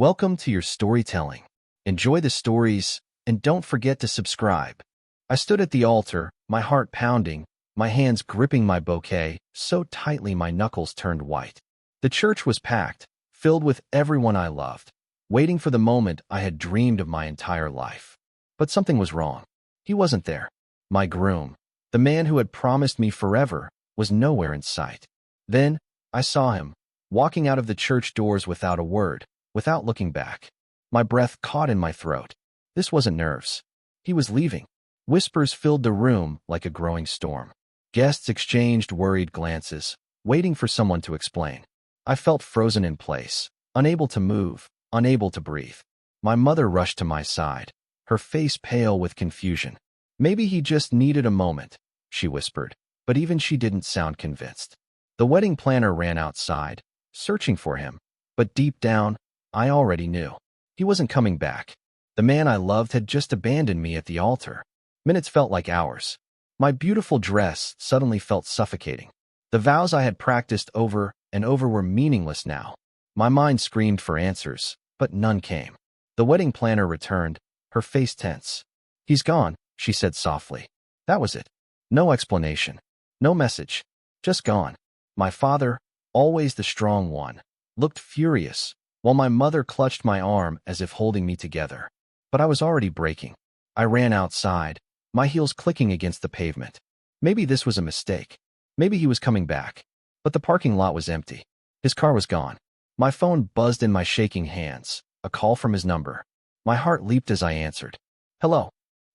Welcome to your storytelling. Enjoy the stories, and don't forget to subscribe. I stood at the altar, my heart pounding, my hands gripping my bouquet so tightly my knuckles turned white. The church was packed, filled with everyone I loved, waiting for the moment I had dreamed of my entire life. But something was wrong. He wasn't there. My groom, the man who had promised me forever, was nowhere in sight. Then, I saw him, walking out of the church doors without a word, without looking back. My breath caught in my throat. This wasn't nerves. He was leaving. Whispers filled the room like a growing storm. Guests exchanged worried glances, waiting for someone to explain. I felt frozen in place, unable to move, unable to breathe. My mother rushed to my side, her face pale with confusion. "Maybe he just needed a moment," she whispered, but even she didn't sound convinced. The wedding planner ran outside, searching for him, but deep down, I already knew. He wasn't coming back. The man I loved had just abandoned me at the altar. Minutes felt like hours. My beautiful dress suddenly felt suffocating. The vows I had practiced over and over were meaningless now. My mind screamed for answers, but none came. The wedding planner returned, her face tense. "He's gone," she said softly. That was it. No explanation. No message. Just gone. My father, always the strong one, looked furious, while my mother clutched my arm as if holding me together. But I was already breaking. I ran outside, my heels clicking against the pavement. Maybe this was a mistake. Maybe he was coming back. But the parking lot was empty. His car was gone. My phone buzzed in my shaking hands, a call from his number. My heart leaped as I answered. "Hello."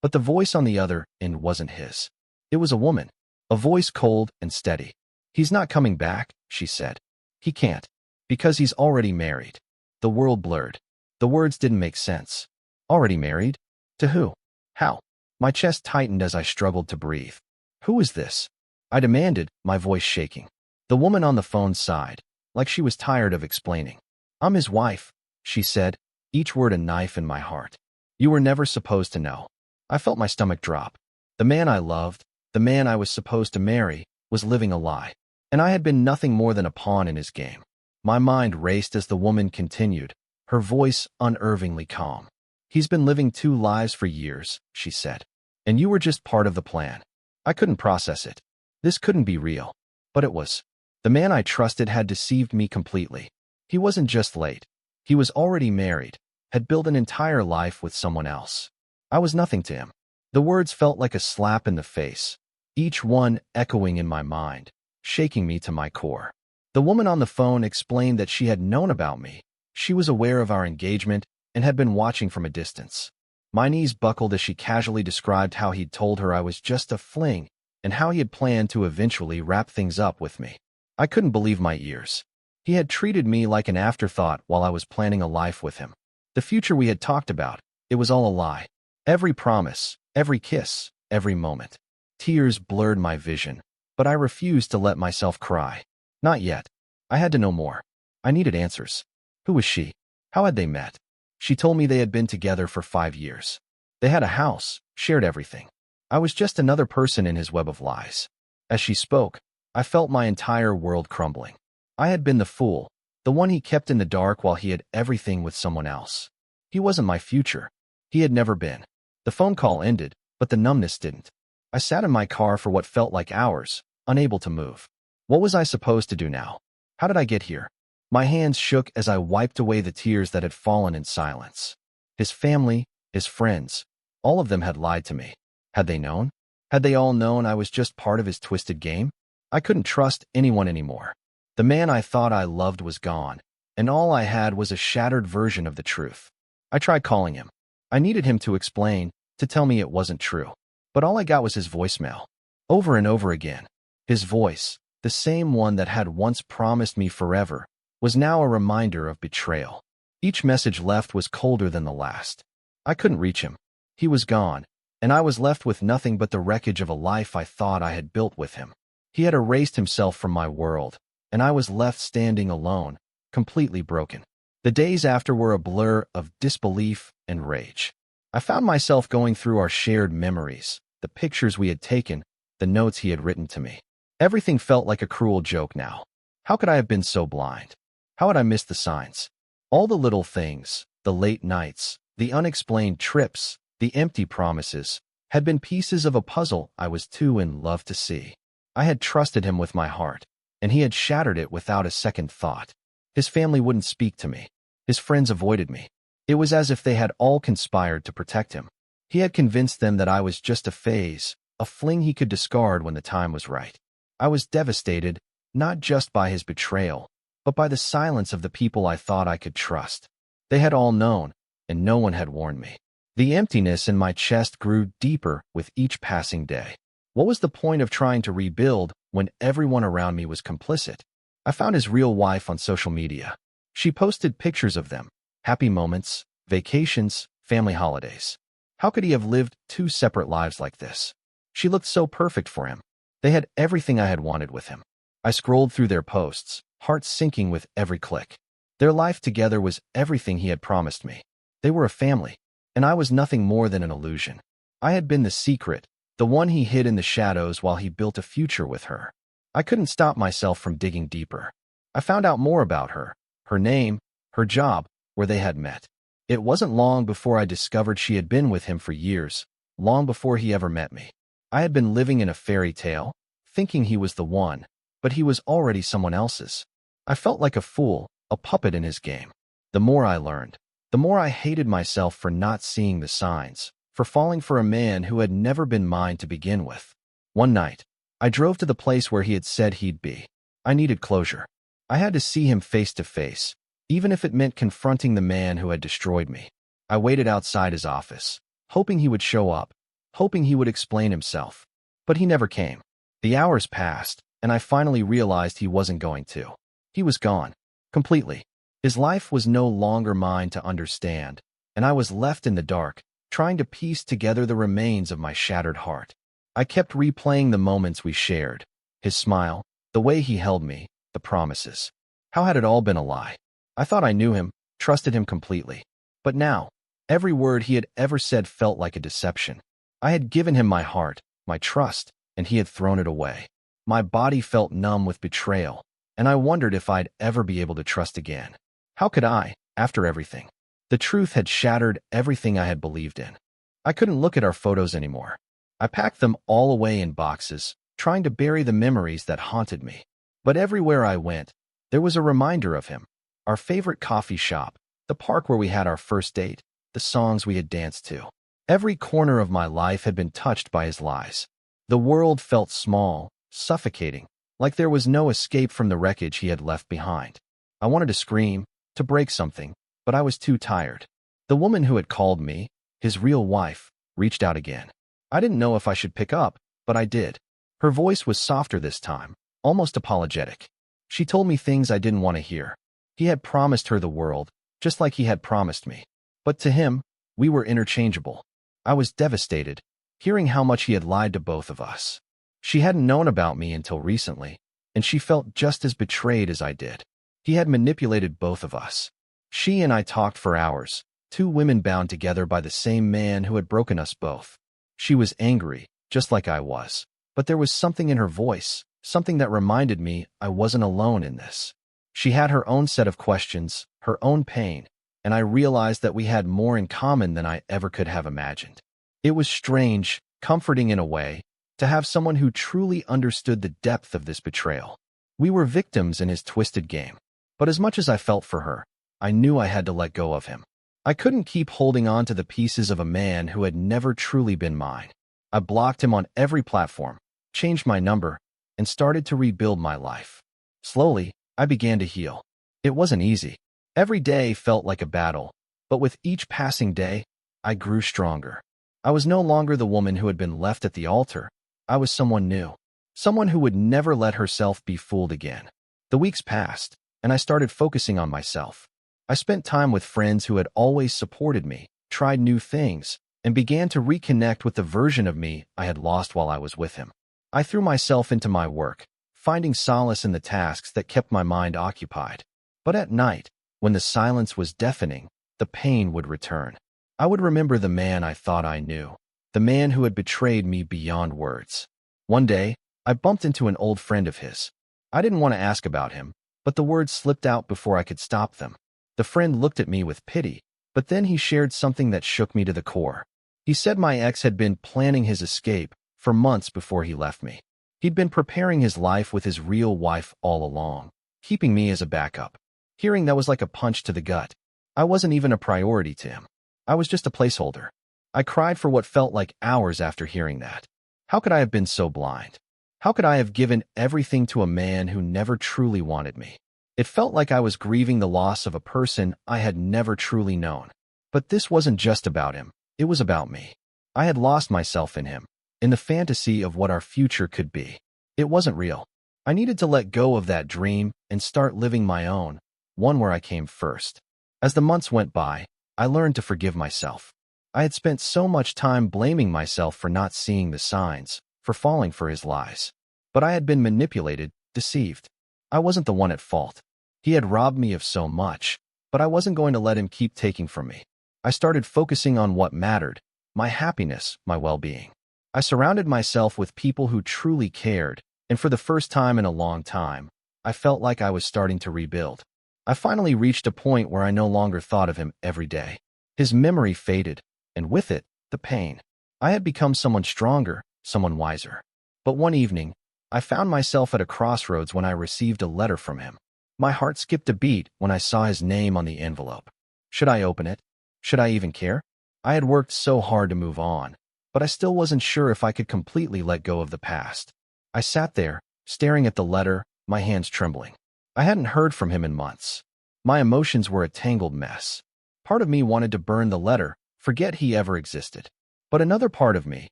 But the voice on the other end wasn't his. It was a woman, a voice cold and steady. "He's not coming back," she said. "He can't. Because he's already married." The world blurred. The words didn't make sense. Already married? To who? How? My chest tightened as I struggled to breathe. "Who is this?" I demanded, my voice shaking. The woman on the phone sighed, like she was tired of explaining. "I'm his wife," she said, each word a knife in my heart. "You were never supposed to know." I felt my stomach drop. The man I loved, the man I was supposed to marry, was living a lie, and I had been nothing more than a pawn in his game. My mind raced as the woman continued, her voice unnervingly calm. "He's been living two lives for years," she said, "and you were just part of the plan." I couldn't process it. This couldn't be real. But it was. The man I trusted had deceived me completely. He wasn't just late. He was already married, had built an entire life with someone else. I was nothing to him. The words felt like a slap in the face, each one echoing in my mind, shaking me to my core. The woman on the phone explained that she had known about me. She was aware of our engagement and had been watching from a distance. My knees buckled as she casually described how he'd told her I was just a fling and how he had planned to eventually wrap things up with me. I couldn't believe my ears. He had treated me like an afterthought while I was planning a life with him. The future we had talked about, it was all a lie. Every promise, every kiss, every moment. Tears blurred my vision, but I refused to let myself cry. Not yet. I had to know more. I needed answers. Who was she? How had they met? She told me they had been together for 5 years. They had a house, shared everything. I was just another person in his web of lies. As she spoke, I felt my entire world crumbling. I had been the fool, the one he kept in the dark while he had everything with someone else. He wasn't my future. He had never been. The phone call ended, but the numbness didn't. I sat in my car for what felt like hours, unable to move. What was I supposed to do now? How did I get here? My hands shook as I wiped away the tears that had fallen in silence. His family, his friends, all of them had lied to me. Had they known? Had they all known I was just part of his twisted game? I couldn't trust anyone anymore. The man I thought I loved was gone, and all I had was a shattered version of the truth. I tried calling him. I needed him to explain, to tell me it wasn't true. But all I got was his voicemail. Over and over again. His voice, the same one that had once promised me forever, was now a reminder of betrayal. Each message left was colder than the last. I couldn't reach him. He was gone, and I was left with nothing but the wreckage of a life I thought I had built with him. He had erased himself from my world, and I was left standing alone, completely broken. The days after were a blur of disbelief and rage. I found myself going through our shared memories, the pictures we had taken, the notes he had written to me. Everything felt like a cruel joke now. How could I have been so blind? How had I missed the signs? All the little things, the late nights, the unexplained trips, the empty promises, had been pieces of a puzzle I was too in love to see. I had trusted him with my heart, and he had shattered it without a second thought. His family wouldn't speak to me. His friends avoided me. It was as if they had all conspired to protect him. He had convinced them that I was just a phase, a fling he could discard when the time was right. I was devastated, not just by his betrayal, but by the silence of the people I thought I could trust. They had all known, and no one had warned me. The emptiness in my chest grew deeper with each passing day. What was the point of trying to rebuild when everyone around me was complicit? I found his real wife on social media. She posted pictures of them, happy moments, vacations, family holidays. How could he have lived two separate lives like this? She looked so perfect for him. They had everything I had wanted with him. I scrolled through their posts, heart sinking with every click. Their life together was everything he had promised me. They were a family, and I was nothing more than an illusion. I had been the secret, the one he hid in the shadows while he built a future with her. I couldn't stop myself from digging deeper. I found out more about her, her name, her job, where they had met. It wasn't long before I discovered she had been with him for years, long before he ever met me. I had been living in a fairy tale, thinking he was the one, but he was already someone else's. I felt like a fool, a puppet in his game. The more I learned, the more I hated myself for not seeing the signs, for falling for a man who had never been mine to begin with. One night, I drove to the place where he had said he'd be. I needed closure. I had to see him face to face, even if it meant confronting the man who had destroyed me. I waited outside his office, hoping he would show up, hoping he would explain himself. But he never came. The hours passed, and I finally realized he wasn't going to. He was gone. Completely. His life was no longer mine to understand, and I was left in the dark, trying to piece together the remains of my shattered heart. I kept replaying the moments we shared, his smile, the way he held me, the promises. How had it all been a lie? I thought I knew him, trusted him completely. But now, every word he had ever said felt like a deception. I had given him my heart, my trust, and he had thrown it away. My body felt numb with betrayal, and I wondered if I'd ever be able to trust again. How could I, after everything? The truth had shattered everything I had believed in. I couldn't look at our photos anymore. I packed them all away in boxes, trying to bury the memories that haunted me. But everywhere I went, there was a reminder of him. Our favorite coffee shop, the park where we had our first date, the songs we had danced to. Every corner of my life had been touched by his lies. The world felt small, suffocating, like there was no escape from the wreckage he had left behind. I wanted to scream, to break something, but I was too tired. The woman who had called me, his real wife, reached out again. I didn't know if I should pick up, but I did. Her voice was softer this time, almost apologetic. She told me things I didn't want to hear. He had promised her the world, just like he had promised me. But to him, we were interchangeable. I was devastated, hearing how much he had lied to both of us. She hadn't known about me until recently, and she felt just as betrayed as I did. He had manipulated both of us. She and I talked for hours, two women bound together by the same man who had broken us both. She was angry, just like I was, but there was something in her voice, something that reminded me I wasn't alone in this. She had her own set of questions, her own pain, and I realized that we had more in common than I ever could have imagined. It was strange, comforting in a way, to have someone who truly understood the depth of this betrayal. We were victims in his twisted game. But as much as I felt for her, I knew I had to let go of him. I couldn't keep holding on to the pieces of a man who had never truly been mine. I blocked him on every platform, changed my number, and started to rebuild my life. Slowly, I began to heal. It wasn't easy. Every day felt like a battle, but with each passing day, I grew stronger. I was no longer the woman who had been left at the altar. I was someone new, someone who would never let herself be fooled again. The weeks passed, and I started focusing on myself. I spent time with friends who had always supported me, tried new things, and began to reconnect with the version of me I had lost while I was with him. I threw myself into my work, finding solace in the tasks that kept my mind occupied. But at night, when the silence was deafening, the pain would return. I would remember the man I thought I knew, the man who had betrayed me beyond words. One day, I bumped into an old friend of his. I didn't want to ask about him, but the words slipped out before I could stop them. The friend looked at me with pity, but then he shared something that shook me to the core. He said my ex had been planning his escape for months before he left me. He'd been preparing his life with his real wife all along, keeping me as a backup. Hearing that was like a punch to the gut. I wasn't even a priority to him. I was just a placeholder. I cried for what felt like hours after hearing that. How could I have been so blind? How could I have given everything to a man who never truly wanted me? It felt like I was grieving the loss of a person I had never truly known. But this wasn't just about him. It was about me. I had lost myself in him, in the fantasy of what our future could be. It wasn't real. I needed to let go of that dream and start living my own, one where I came first. As the months went by, I learned to forgive myself. I had spent so much time blaming myself for not seeing the signs, for falling for his lies. But I had been manipulated, deceived. I wasn't the one at fault. He had robbed me of so much, but I wasn't going to let him keep taking from me. I started focusing on what mattered, my happiness, my well-being. I surrounded myself with people who truly cared, and for the first time in a long time, I felt like I was starting to rebuild. I finally reached a point where I no longer thought of him every day. His memory faded, and with it, the pain. I had become someone stronger, someone wiser. But one evening, I found myself at a crossroads when I received a letter from him. My heart skipped a beat when I saw his name on the envelope. Should I open it? Should I even care? I had worked so hard to move on, but I still wasn't sure if I could completely let go of the past. I sat there, staring at the letter, my hands trembling. I hadn't heard from him in months. My emotions were a tangled mess. Part of me wanted to burn the letter, forget he ever existed. But another part of me,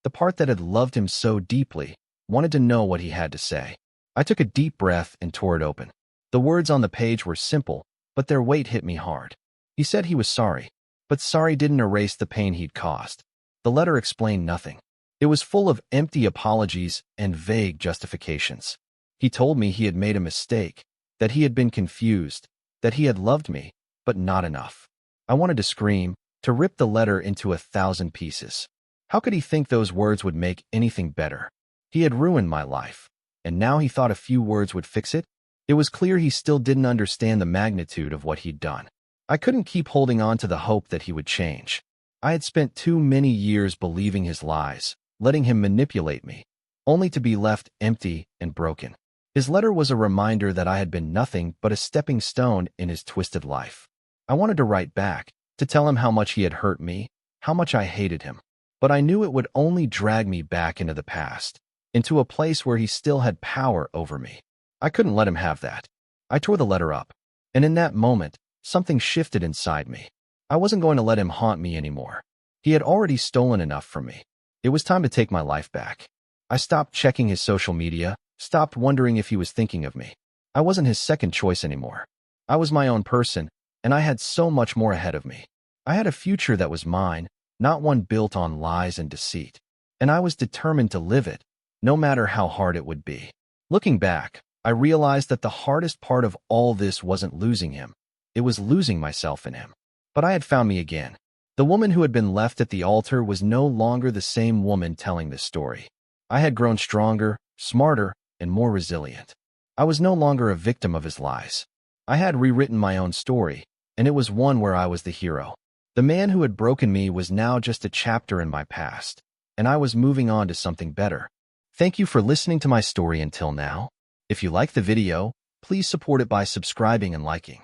the part that had loved him so deeply, wanted to know what he had to say. I took a deep breath and tore it open. The words on the page were simple, but their weight hit me hard. He said he was sorry, but sorry didn't erase the pain he'd caused. The letter explained nothing. It was full of empty apologies and vague justifications. He told me he had made a mistake, that he had been confused, that he had loved me, but not enough. I wanted to scream, to rip the letter into 1,000 pieces. How could he think those words would make anything better? He had ruined my life, and now he thought a few words would fix it? It was clear he still didn't understand the magnitude of what he'd done. I couldn't keep holding on to the hope that he would change. I had spent too many years believing his lies, letting him manipulate me, only to be left empty and broken. His letter was a reminder that I had been nothing but a stepping stone in his twisted life. I wanted to write back, to tell him how much he had hurt me, how much I hated him. But I knew it would only drag me back into the past, into a place where he still had power over me. I couldn't let him have that. I tore the letter up, and in that moment, something shifted inside me. I wasn't going to let him haunt me anymore. He had already stolen enough from me. It was time to take my life back. I stopped checking his social media, stopped wondering if he was thinking of me. I wasn't his second choice anymore. I was my own person, and I had so much more ahead of me. I had a future that was mine, not one built on lies and deceit. And I was determined to live it, no matter how hard it would be. Looking back, I realized that the hardest part of all this wasn't losing him. It was losing myself in him. But I had found me again. The woman who had been left at the altar was no longer the same woman telling this story. I had grown stronger, smarter, and more resilient. I was no longer a victim of his lies. I had rewritten my own story, and it was one where I was the hero. The man who had broken me was now just a chapter in my past, and I was moving on to something better. Thank you for listening to my story until now. If you like the video, please support it by subscribing and liking.